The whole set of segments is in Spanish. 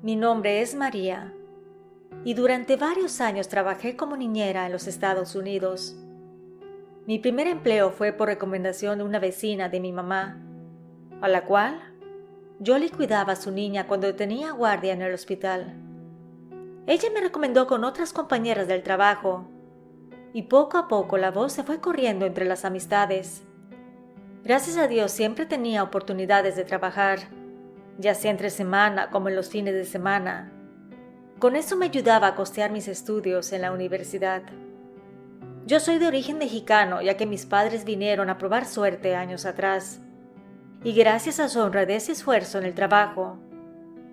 Mi nombre es María y durante varios años trabajé como niñera en los Estados Unidos. Mi primer empleo fue por recomendación de una vecina de mi mamá, a la cual yo le cuidaba a su niña cuando tenía guardia en el hospital. Ella me recomendó con otras compañeras del trabajo y poco a poco la voz se fue corriendo entre las amistades. Gracias a Dios siempre tenía oportunidades de trabajar, ya sea entre semana como en los fines de semana. Con eso me ayudaba a costear mis estudios en la universidad. Yo soy de origen mexicano, ya que mis padres vinieron a probar suerte años atrás. Y gracias a su honradez y esfuerzo en el trabajo,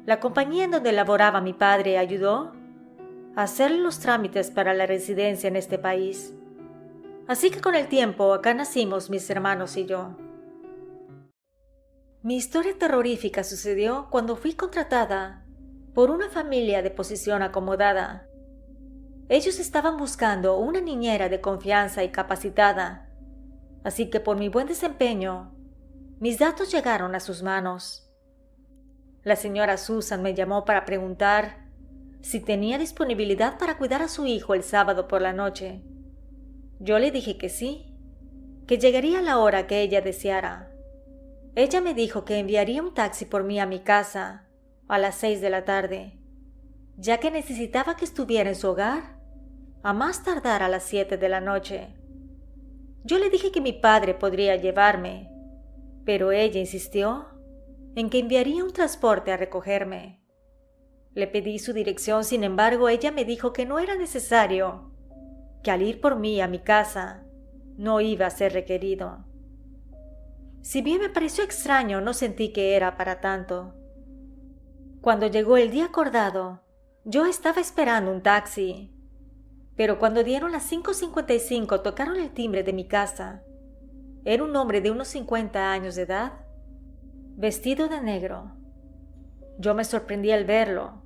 la compañía en donde laboraba mi padre ayudó a hacer los trámites para la residencia en este país. Así que con el tiempo acá nacimos mis hermanos y yo. Mi historia terrorífica sucedió cuando fui contratada por una familia de posición acomodada. Ellos estaban buscando una niñera de confianza y capacitada, así que por mi buen desempeño, mis datos llegaron a sus manos. La señora Susan me llamó para preguntar si tenía disponibilidad para cuidar a su hijo el sábado por la noche. Yo le dije que sí, que llegaría a la hora que ella deseara. Ella me dijo que enviaría un taxi por mí a mi casa a las 6 de la tarde, ya que necesitaba que estuviera en su hogar a más tardar a las 7 de la noche. Yo le dije que mi padre podría llevarme, pero ella insistió en que enviaría un transporte a recogerme. Le pedí su dirección, sin embargo, ella me dijo que no era necesario, que al ir por mí a mi casa no iba a ser requerido. Si bien me pareció extraño, no sentí que era para tanto. Cuando llegó el día acordado, yo estaba esperando un taxi, pero cuando dieron las 5:55 tocaron el timbre de mi casa. Era un hombre de unos 50 años de edad, vestido de negro. Yo me sorprendí al verlo.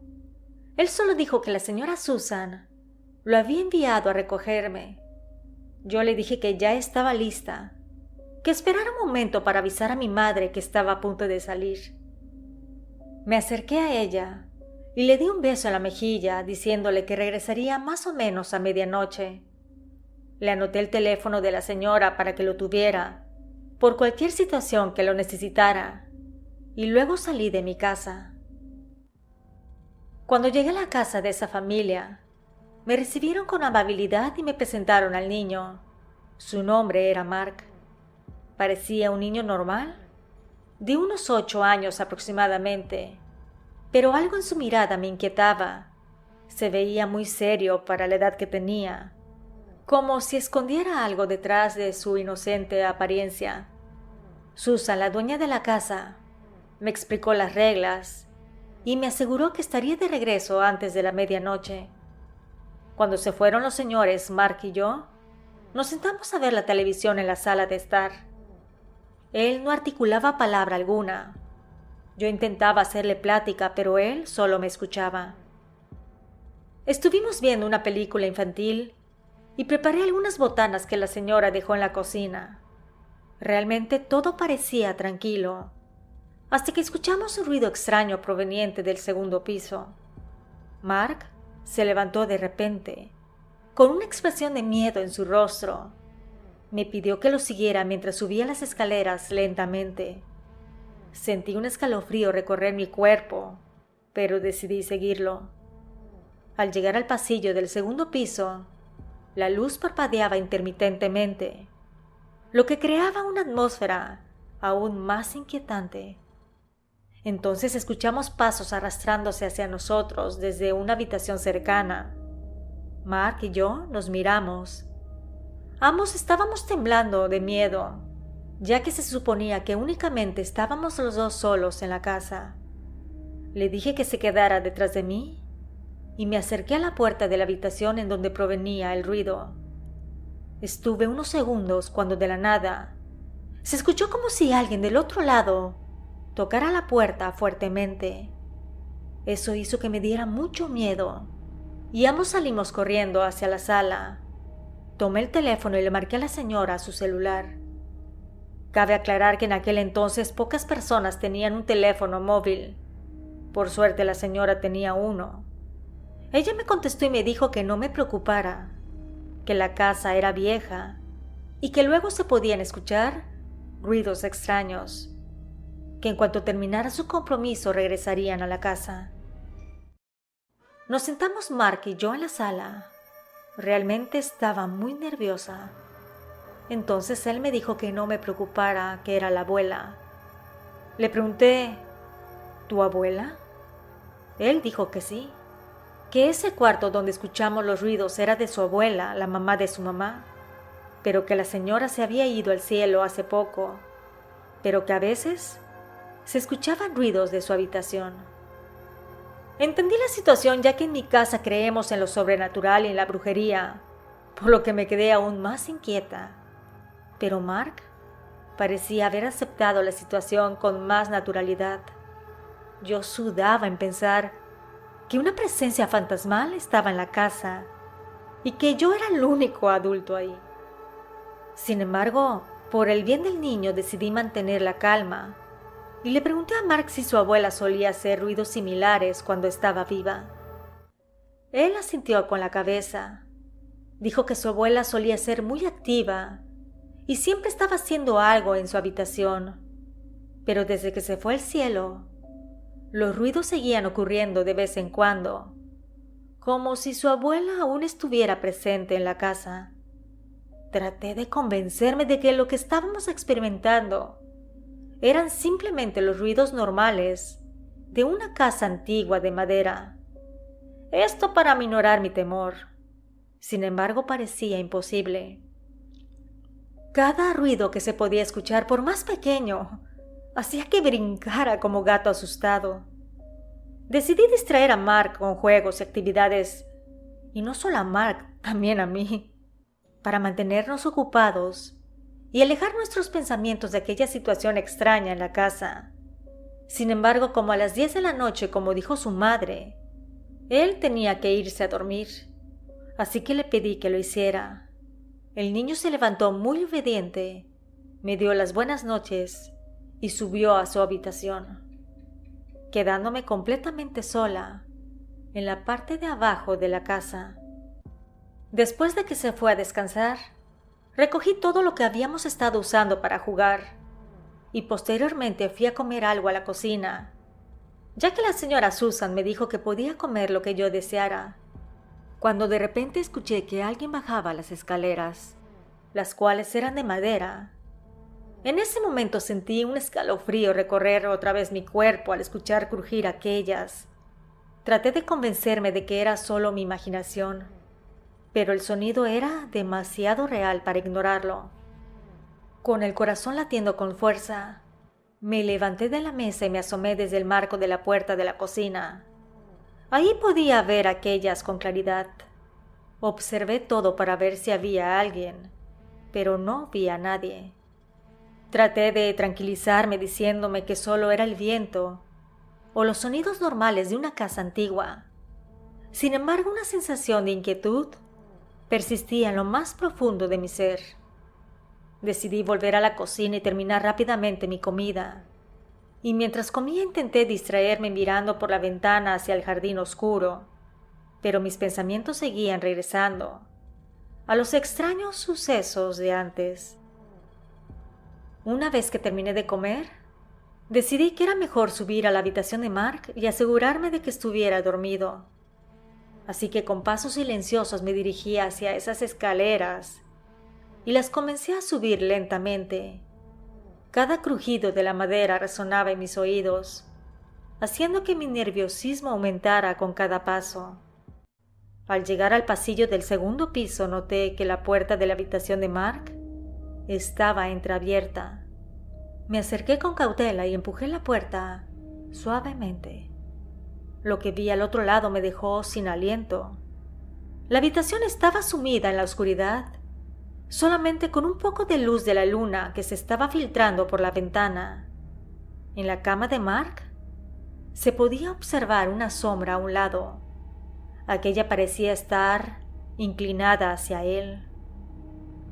Él solo dijo que la señora Susan lo había enviado a recogerme. Yo le dije que ya estaba lista, que esperara un momento para avisar a mi madre que estaba a punto de salir. Me acerqué a ella y le di un beso en la mejilla, diciéndole que regresaría más o menos a medianoche. Le anoté el teléfono de la señora para que lo tuviera, por cualquier situación que lo necesitara, y luego salí de mi casa. Cuando llegué a la casa de esa familia, me recibieron con amabilidad y me presentaron al niño. Su nombre era Mark. Parecía un niño normal, de unos 8 años aproximadamente, pero algo en su mirada me inquietaba. Se veía muy serio para la edad que tenía, como si escondiera algo detrás de su inocente apariencia. Susan, la dueña de la casa, me explicó las reglas y me aseguró que estaría de regreso antes de la medianoche. Cuando se fueron los señores, Mark y yo, nos sentamos a ver la televisión en la sala de estar. Él no articulaba palabra alguna. Yo intentaba hacerle plática, pero él solo me escuchaba. Estuvimos viendo una película infantil y preparé algunas botanas que la señora dejó en la cocina. Realmente todo parecía tranquilo, hasta que escuchamos un ruido extraño proveniente del segundo piso. Mark se levantó de repente, con una expresión de miedo en su rostro. Me pidió que lo siguiera mientras subía las escaleras lentamente. Sentí un escalofrío recorrer mi cuerpo, pero decidí seguirlo. Al llegar al pasillo del segundo piso, la luz parpadeaba intermitentemente, lo que creaba una atmósfera aún más inquietante. Entonces escuchamos pasos arrastrándose hacia nosotros desde una habitación cercana. Mark y yo nos miramos. Ambos estábamos temblando de miedo, ya que se suponía que únicamente estábamos los dos solos en la casa. Le dije que se quedara detrás de mí y me acerqué a la puerta de la habitación en donde provenía el ruido. Estuve unos segundos cuando de la nada se escuchó como si alguien del otro lado tocara la puerta fuertemente. Eso hizo que me diera mucho miedo y ambos salimos corriendo hacia la sala. Tomé el teléfono y le marqué a la señora su celular. Cabe aclarar que en aquel entonces pocas personas tenían un teléfono móvil, Por suerte la señora tenía uno. Ella me contestó y me dijo que no me preocupara, que la casa era vieja y que luego se podían escuchar ruidos extraños, que en cuanto terminara su compromiso regresarían a la casa. Nos sentamos Mark y yo en la sala. Realmente estaba muy nerviosa. Entonces él me dijo que no me preocupara, que era la abuela. Le pregunté, ¿tu abuela? Él dijo que sí, que ese cuarto donde escuchamos los ruidos era de su abuela, la mamá de su mamá, pero que la señora se había ido al cielo hace poco, pero que a veces se escuchaban ruidos de su habitación. Entendí la situación, ya que en mi casa creemos en lo sobrenatural y en la brujería, por lo que me quedé aún más inquieta. Pero Mark parecía haber aceptado la situación con más naturalidad. Yo sudaba en pensar que una presencia fantasmal estaba en la casa y que yo era el único adulto ahí. Sin embargo, por el bien del niño decidí mantener la calma y le pregunté a Mark si su abuela solía hacer ruidos similares cuando estaba viva. Él asintió con la cabeza. Dijo que su abuela solía ser muy activa y siempre estaba haciendo algo en su habitación, pero desde que se fue al cielo, los ruidos seguían ocurriendo de vez en cuando, como si su abuela aún estuviera presente en la casa. Traté de convencerme de que lo que estábamos experimentando eran simplemente los ruidos normales de una casa antigua de madera. Esto para aminorar mi temor. Sin embargo, parecía imposible. Cada ruido que se podía escuchar, por más pequeño, hacía que brincara como gato asustado. Decidí distraer a Mark con juegos y actividades, y no solo a Mark, también a mí, para mantenernos ocupados y alejar nuestros pensamientos de aquella situación extraña en la casa. Sin embargo, como a las 10 de la noche, como dijo su madre, él tenía que irse a dormir, así que le pedí que lo hiciera. El niño se levantó muy obediente, me dio las buenas noches y subió a su habitación, quedándome completamente sola en la parte de abajo de la casa. Después de que se fue a descansar, recogí todo lo que habíamos estado usando para jugar y posteriormente fui a comer algo a la cocina, ya que la señora Susan me dijo que podía comer lo que yo deseara, cuando de repente escuché que alguien bajaba las escaleras, las cuales eran de madera. En ese momento sentí un escalofrío recorrer otra vez mi cuerpo al escuchar crujir aquellas. Traté de convencerme de que era solo mi imaginación, pero el sonido era demasiado real para ignorarlo. Con el corazón latiendo con fuerza, me levanté de la mesa y me asomé desde el marco de la puerta de la cocina. Ahí podía ver aquellas con claridad. Observé todo para ver si había alguien, pero no vi a nadie. Traté de tranquilizarme diciéndome que solo era el viento o los sonidos normales de una casa antigua. Sin embargo, una sensación de inquietud persistía en lo más profundo de mi ser. Decidí volver a la cocina y terminar rápidamente mi comida, y mientras comía intenté distraerme mirando por la ventana hacia el jardín oscuro, pero mis pensamientos seguían regresando a los extraños sucesos de antes. Una vez que terminé de comer, decidí que era mejor subir a la habitación de Mark y asegurarme de que estuviera dormido. Así que con pasos silenciosos me dirigí hacia esas escaleras y las comencé a subir lentamente. Cada crujido de la madera resonaba en mis oídos, haciendo que mi nerviosismo aumentara con cada paso. Al llegar al pasillo del segundo piso noté que la puerta de la habitación de Mark estaba entreabierta. Me acerqué con cautela y empujé la puerta suavemente. Lo que vi al otro lado me dejó sin aliento. La habitación estaba sumida en la oscuridad, solamente con un poco de luz de la luna que se estaba filtrando por la ventana. En la cama de Mark se podía observar una sombra a un lado. Aquella parecía estar inclinada hacia él.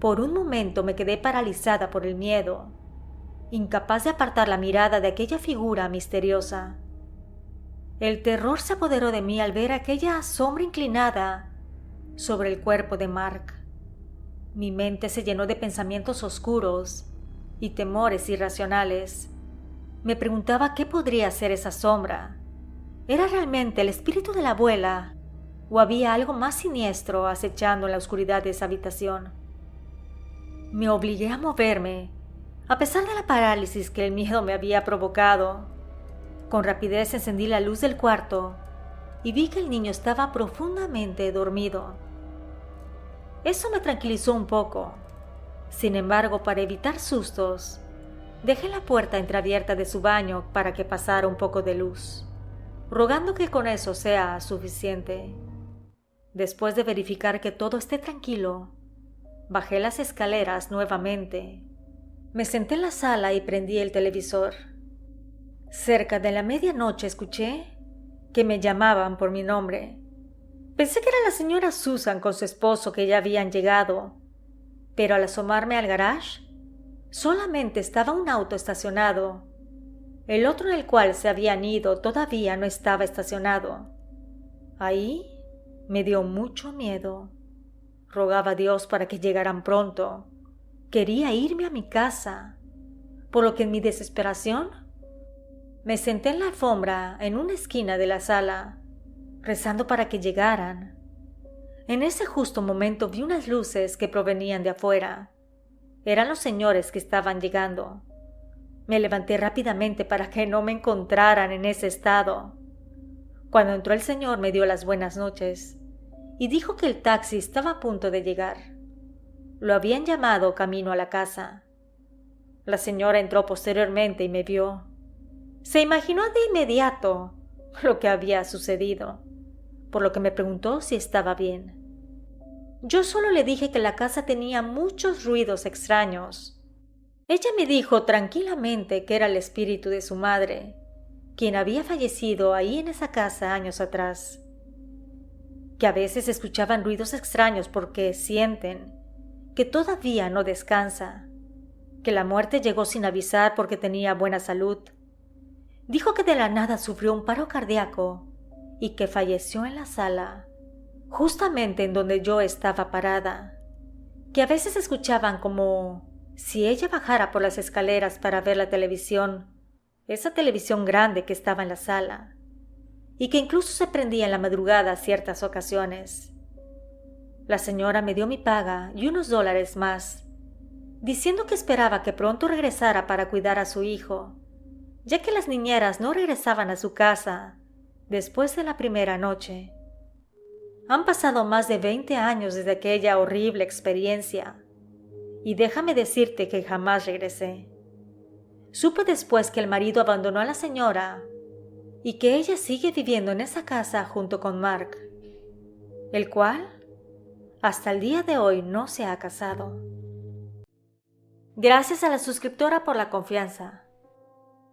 Por un momento me quedé paralizada por el miedo, incapaz de apartar la mirada de aquella figura misteriosa. El terror se apoderó de mí al ver aquella sombra inclinada sobre el cuerpo de Mark. Mi mente se llenó de pensamientos oscuros y temores irracionales. Me preguntaba qué podría ser esa sombra. ¿Era realmente el espíritu de la abuela o había algo más siniestro acechando en la oscuridad de esa habitación? Me obligué a moverme, a pesar de la parálisis que el miedo me había provocado. Con rapidez encendí la luz del cuarto y vi que el niño estaba profundamente dormido. Eso me tranquilizó un poco. Sin embargo, para evitar sustos, dejé la puerta entreabierta de su baño para que pasara un poco de luz, rogando que con eso sea suficiente. Después de verificar que todo esté tranquilo, bajé las escaleras nuevamente. Me senté en la sala y prendí el televisor. Cerca de la medianoche escuché que me llamaban por mi nombre. Pensé que era la señora Susan con su esposo que ya habían llegado, pero al asomarme al garage, solamente estaba un auto estacionado. El otro en el cual se habían ido todavía no estaba estacionado. Ahí me dio mucho miedo. Rogaba a Dios para que llegaran pronto. Quería irme a mi casa, por lo que en mi desesperación me senté en la alfombra en una esquina de la sala, rezando para que llegaran. En ese justo momento vi unas luces que provenían de afuera. Eran los señores que estaban llegando. Me levanté rápidamente para que no me encontraran en ese estado. Cuando entró el señor me dio las buenas noches y dijo que el taxi estaba a punto de llegar. Lo habían llamado camino a la casa. La señora entró posteriormente y me vio. Se imaginó de inmediato lo que había sucedido, por lo que me preguntó si estaba bien. Yo solo le dije que la casa tenía muchos ruidos extraños. Ella me dijo tranquilamente que era el espíritu de su madre, quien había fallecido ahí en esa casa años atrás. Que a veces escuchaban ruidos extraños porque sienten que todavía no descansa, que la muerte llegó sin avisar porque tenía buena salud. Dijo que de la nada sufrió un paro cardíaco y que falleció en la sala, justamente en donde yo estaba parada, que a veces escuchaban como si ella bajara por las escaleras para ver la televisión, esa televisión grande que estaba en la sala, y que incluso se prendía en la madrugada ciertas ocasiones. La señora me dio mi paga y unos $, más, diciendo que esperaba que pronto regresara para cuidar a su hijo, ya que las niñeras no regresaban a su casa después de la primera noche. Han pasado más de 20 años desde aquella horrible experiencia, y déjame decirte que jamás regresé. Supe después que el marido abandonó a la señora y que ella sigue viviendo en esa casa junto con Mark, el cual hasta el día de hoy no se ha casado. Gracias a la suscriptora por la confianza.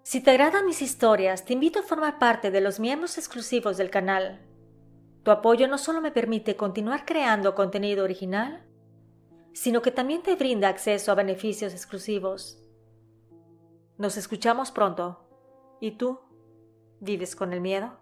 Si te agradan mis historias, te invito a formar parte de los miembros exclusivos del canal. Tu apoyo no solo me permite continuar creando contenido original, sino que también te brinda acceso a beneficios exclusivos. Nos escuchamos pronto. ¿Y tú? ¿Vives con el miedo?